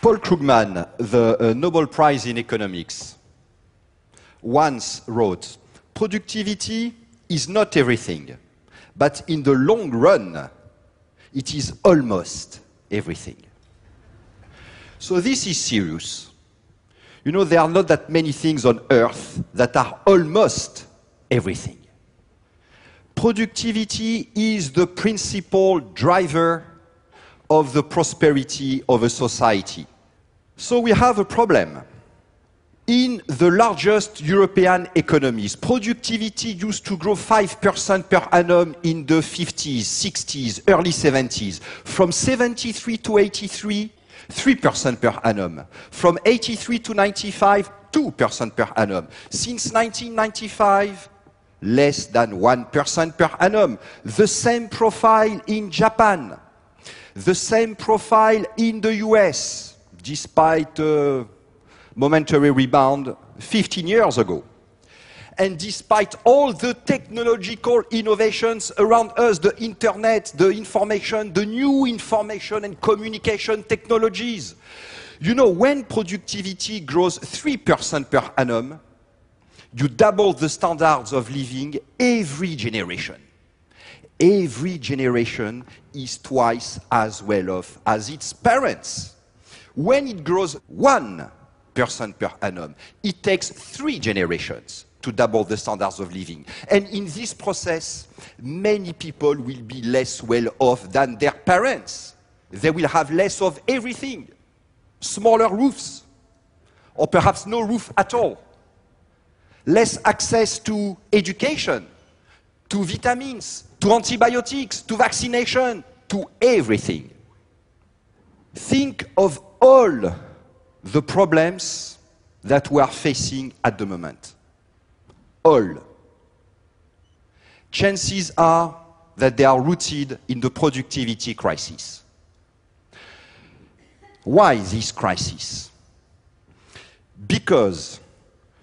Paul Krugman, the Nobel Prize in Economics, once wrote, "Productivity is not everything, but in the long run, it is almost everything." So this is serious. You know, there are not that many things on earth that are almost everything. Productivity is the principal driver of the prosperity of a society. So we have a problem. In the largest European economies, productivity used to grow 5% per annum in the 50s, 60s, early 70s. From 73 to 83, 3% per annum. From 83 to 95, 2% per annum. Since 1995, less than 1% per annum. The same profile in Japan. The same profile in the US, despite a momentary rebound 15 years ago. And despite all the technological innovations around us, the internet, the information, the new information and communication technologies, you know, when productivity grows 3% per annum, you double the standards of living every generation. Every generation is twice as well off as its parents. When it grows 1% per annum, it takes 3 generations to double the standards of living. And in this process, many people will be less well off than their parents. They will have less of everything. Smaller roofs, or perhaps no roof at all. Less access to education, to vitamins, to antibiotics, to vaccination, to everything. Think of all the problems that we are facing at the moment. All. Chances are that they are rooted in the productivity crisis. Why this crisis? Because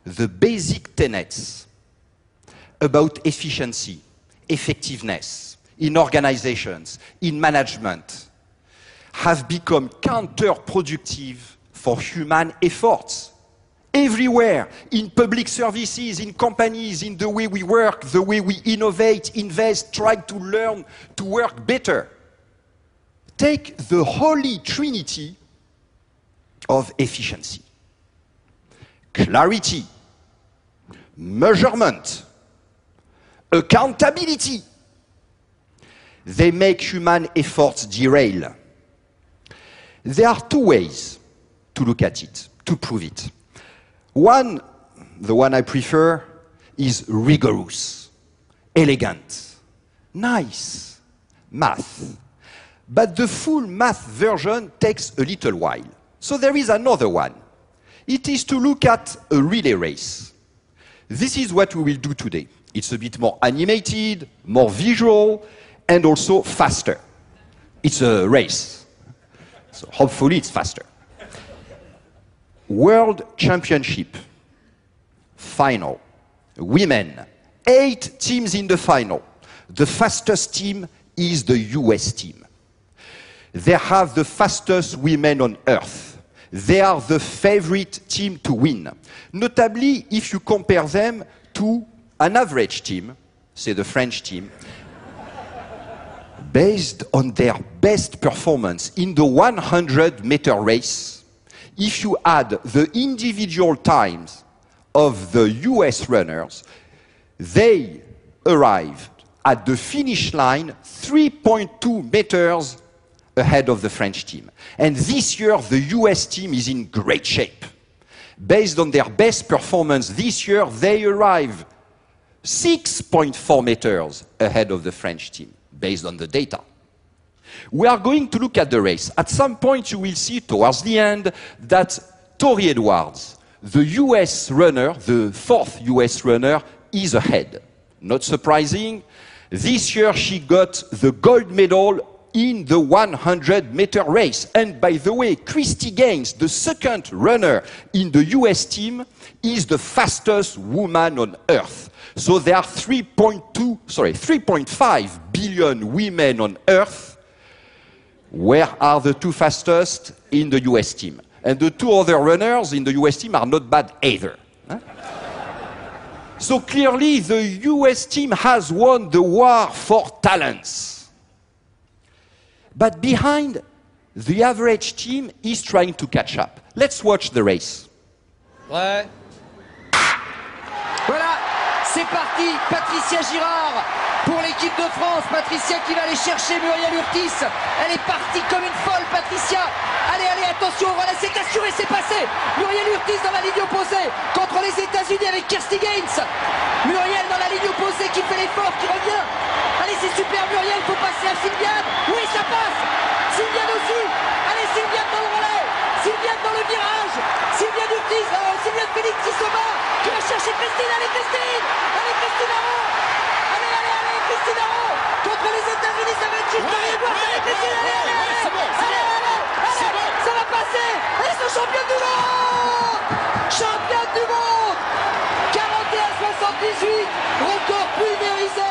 the basic tenets about efficiency, effectiveness, in organizations, in management, have become counterproductive for human efforts. Everywhere, in public services, in companies, in the way we work, the way we innovate, invest, try to learn to work better. Take the holy trinity of efficiency. Clarity, measurement, accountability. They make human efforts derail. There are 2 ways to look at it, to prove it. One, the one I prefer, is rigorous, elegant, nice math. But the full math version takes a little while. So there is another one. It is to look at a relay race. This is what we will do today. It's a bit more animated, more visual, and also faster. It's a race. So hopefully it's faster. World Championship, final, women, 8 teams in the final. The fastest team is the US team. They have the fastest women on earth. They are the favorite team to win. Notably, if you compare them to an average team, say the French team, based on their best performance in the 100-meter race, if you add the individual times of the US runners, they arrived at the finish line 3.2 meters ahead of the French team. And this year, the US team is in great shape. Based on their best performance this year, they arrive 6.4 meters ahead of the French team, based on the data. We are going to look at the race. At some point, you will see towards the end that Tori Edwards, the US runner, the 4th US runner, is ahead. Not surprising. This year, she got the gold medal in the 100-meter race. And by the way, Christy Gaines, the 2nd runner in the US team, is the fastest woman on earth. So there are 3.5 billion women on earth. Where are the 2 fastest? In the US team. And the two other runners in the US team are not bad either. Huh? So clearly the US team has won the war for talents. But behind, the average team is trying to catch up. Let's watch the race. Ouais. Voilà, c'est parti, Patricia Girard pour l'équipe de France. Patricia qui va aller chercher Muriel Urtis. Elle est partie comme une folle, Patricia. Allez, allez, attention, voilà, c'est assuré, c'est passé. Muriel Urtis dans la ligne opposée contre les États-Unis avec Kirsty Gaines. Muriel dans la ligne opposée qui fait l'effort, qui revient. Allez, c'est super, Muriel, il faut passer à Sylviane. Oui, ça passe. Sylviane aussi. Allez, Sylviane dans le relais. Sylviane dans le virage. Sylviane Urtis, Sylviane Félix qui se bat. Qui va chercher Christine. Allez, Christine. Allez, Christine Arrault. Allez, allez, allez, Christine Arrault. Contre les États-Unis, ça va être juste Marie-Edouard. Allez, Christine, allez, allez, allez. Allez, allez, allez. Ça va passer. Elles sont championnes du monde. Championne du monde. 41-78. Record pulvérisé.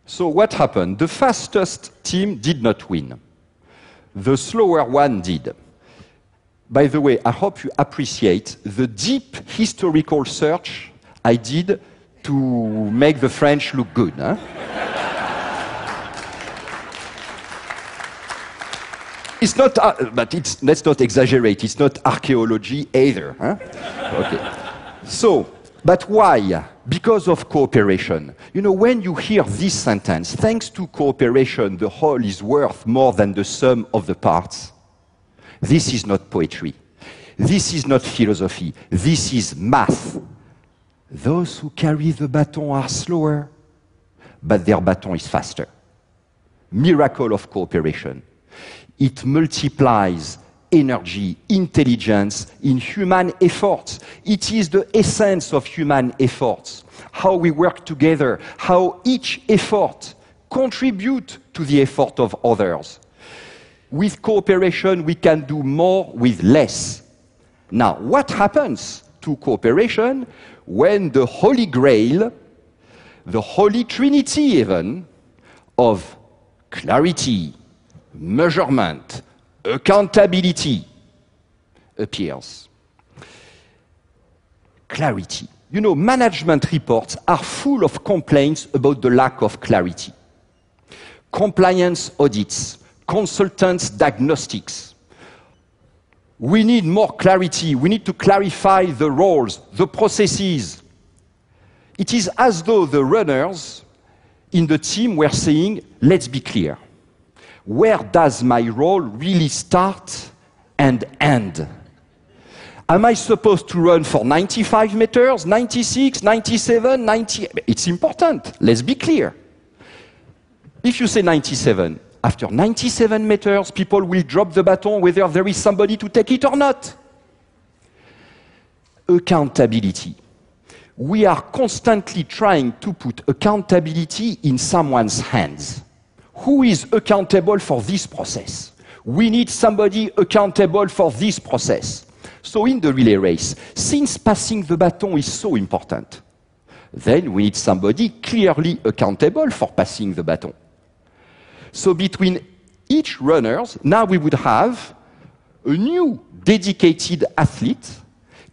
So what happened? The fastest team did not win. The slower one did. By the way, I hope you appreciate the deep historical search I did to make the French look good. Huh? It's not, but let's not exaggerate, it's not archaeology either. Huh? Okay. So, but why? Because of cooperation. You know, when you hear this sentence, thanks to cooperation, the whole is worth more than the sum of the parts. This is not poetry. This is not philosophy. This is math. Those who carry the baton are slower, but their baton is faster. Miracle of cooperation. It multiplies energy, intelligence in human efforts. It is the essence of human efforts. How we work together, how each effort contributes to the effort of others. With cooperation, we can do more with less. Now, what happens to cooperation when the Holy Grail, the Holy Trinity even, of clarity, measurement, accountability appears? Clarity. You know, management reports are full of complaints about the lack of clarity. Compliance audits, consultants' diagnostics. We need more clarity. We need to clarify the roles, the processes. It is as though the runners in the team were saying, let's be clear. Where does my role really start and end? Am I supposed to run for 95 meters, 96, 97, 90? It's important. Let's be clear. If you say 97, after 97 meters, people will drop the baton whether there is somebody to take it or not. Accountability. We are constantly trying to put accountability in someone's hands. Who is accountable for this process? We need somebody accountable for this process. So in the relay race, since passing the baton is so important, then we need somebody clearly accountable for passing the baton. So between each runners, now we would have a new dedicated athlete,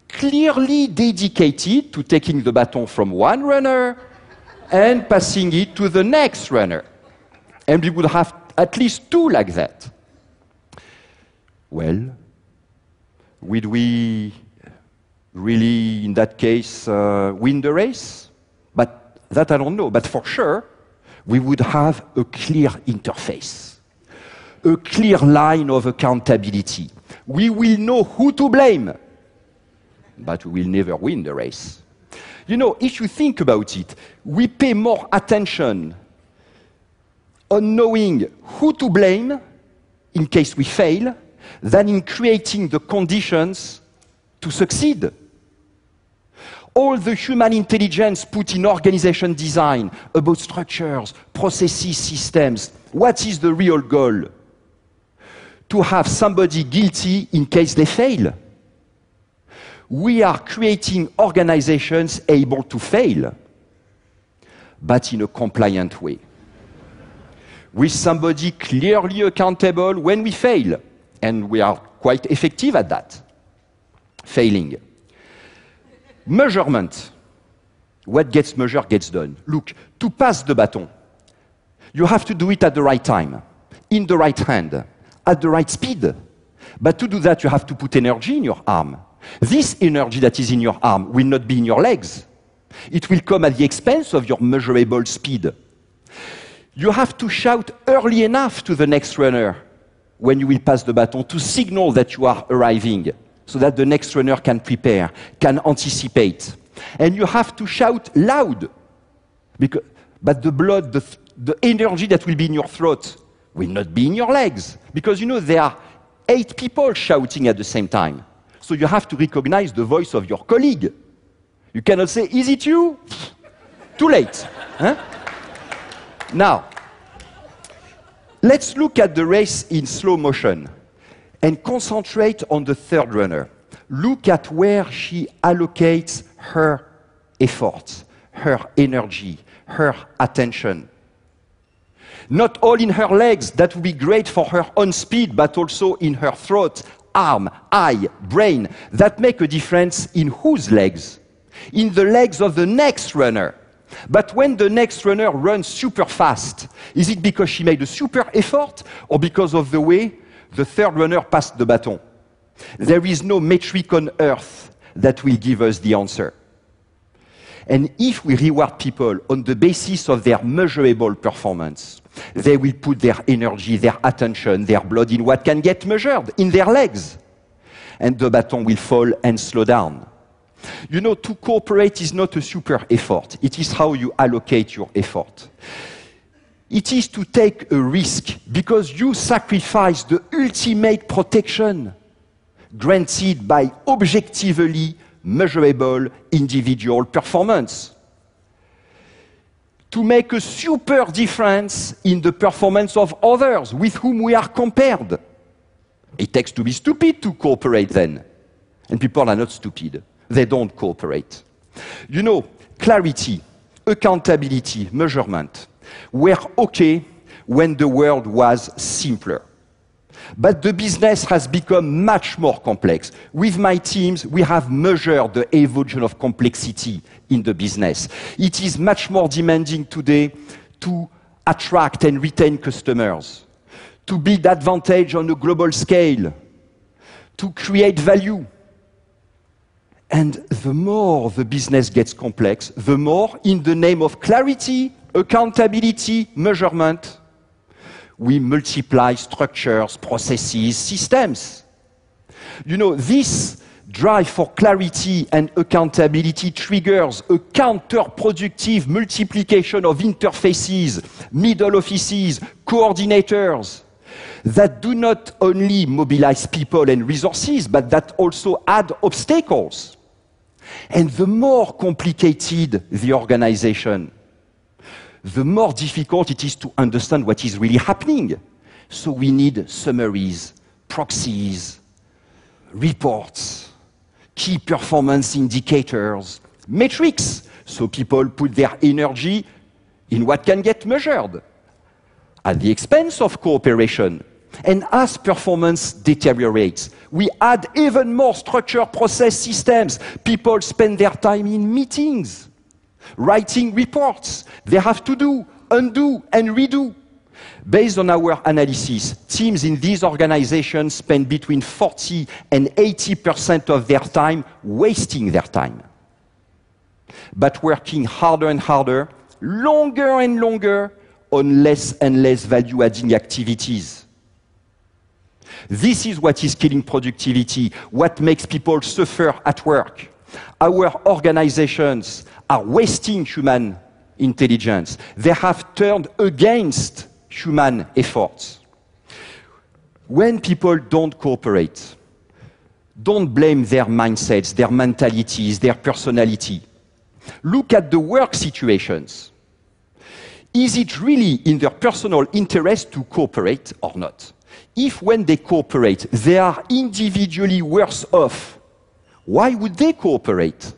clearly dedicated to taking the baton from one runner and passing it to the next runner. And we would have at least two like that. Well, would we really, in that case, win the race? But that I don't know. But for sure, we would have a clear interface, a clear line of accountability. We will know who to blame, but we will never win the race. You know, if you think about it, we pay more attention on knowing who to blame in case we fail than in creating the conditions to succeed. All the human intelligence put in organization design about structures, processes, systems, what is the real goal? To have somebody guilty in case they fail. We are creating organizations able to fail, but in a compliant way. With somebody clearly accountable when we fail. and we are quite effective at that. Failing. Measurement. What gets measured gets done. Look, to pass the baton, you have to do it at the right time, in the right hand, at the right speed. But to do that, you have to put energy in your arm. This energy that is in your arm will not be in your legs. It will come at the expense of your measurable speed. You have to shout early enough to the next runner when you will pass the baton to signal that you are arriving, so that the next runner can prepare, can anticipate. And you have to shout loud, but the blood, the energy that will be in your throat will not be in your legs, because there are 8 people shouting at the same time. So you have to recognize the voice of your colleague. You cannot say, "Is it you?" Too late. Huh? Now, let's look at the race in slow motion and concentrate on the third runner. Look at where she allocates her effort, her energy, her attention. Not all in her legs, that would be great for her own speed, but also in her throat, arm, eye, brain, that make a difference in whose legs? In the legs of the next runner. But when the next runner runs super fast, is it because she made a super effort or because of the way the third runner passed the baton? There is no metric on earth that will give us the answer. And if we reward people on the basis of their measurable performance, they will put their energy, their attention, their blood in what can get measured, in their legs. And the baton will fall and slow down. To cooperate is not a super effort. It is how you allocate your effort. It is to take a risk because you sacrifice the ultimate protection granted by objectively measurable individual performance. To make a super difference in the performance of others with whom we are compared. It takes to be stupid to cooperate then. And people are not stupid. They don't cooperate. Clarity, accountability, measurement were okay when the world was simpler. But the business has become much more complex. With my teams, we have measured the evolution of complexity in the business. It is much more demanding today to attract and retain customers, to build advantage on a global scale, to create value. And the more the business gets complex, the more, in the name of clarity, accountability, measurement, we multiply structures, processes, systems. This drive for clarity and accountability triggers a counterproductive multiplication of interfaces, middle offices, coordinators that do not only mobilize people and resources, but that also add obstacles. And the more complicated the organization, the more difficult it is to understand what is really happening. So we need summaries, proxies, reports, key performance indicators, metrics, so people put their energy in what can get measured, at the expense of cooperation. And as performance deteriorates, we add even more structure, process, systems. People spend their time in meetings, writing reports. They have to do, undo, and redo. Based on our analysis, teams in these organizations spend between 40 and 80% of their time wasting their time, but working harder and harder, longer and longer, on less and less value-adding activities. This is what is killing productivity, what makes people suffer at work. Our organizations are wasting human intelligence. They have turned against human efforts. When people don't cooperate, don't blame their mindsets, their mentalities, their personality. Look at the work situations. Is it really in their personal interest to cooperate or not? If when they cooperate, they are individually worse off, why would they cooperate?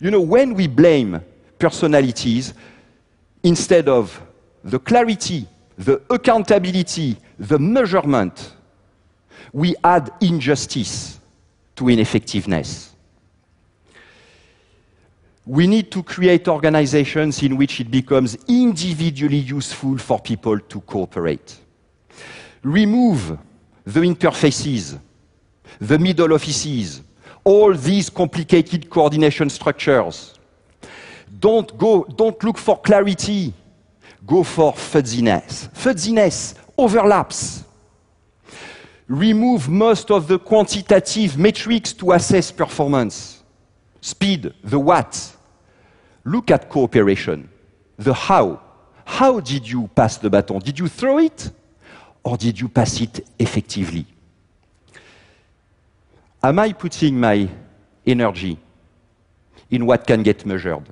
When we blame personalities, instead of the clarity, the accountability, the measurement, we add injustice to ineffectiveness. We need to create organizations in which it becomes individually useful for people to cooperate. Remove the interfaces, the middle offices, all these complicated coordination structures. Don't look for clarity, go for fuzziness. Fuzziness, overlaps. Remove most of the quantitative metrics to assess performance. Speed, the what. Look at cooperation, the how. How did you pass the baton? Did you throw it? Or did you pass it effectively? Am I putting my energy in what can get measured?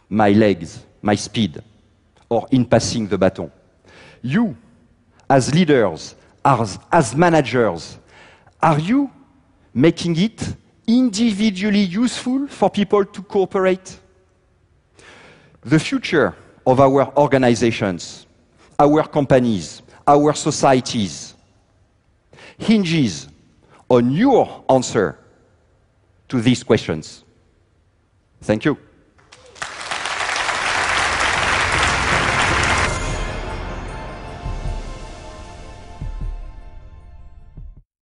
My legs, my speed, or in passing the baton? You, as leaders, as managers, are you making it individually useful for people to cooperate? The future of our organizations, our companies, our societies hinges on your answer to these questions. Thank you.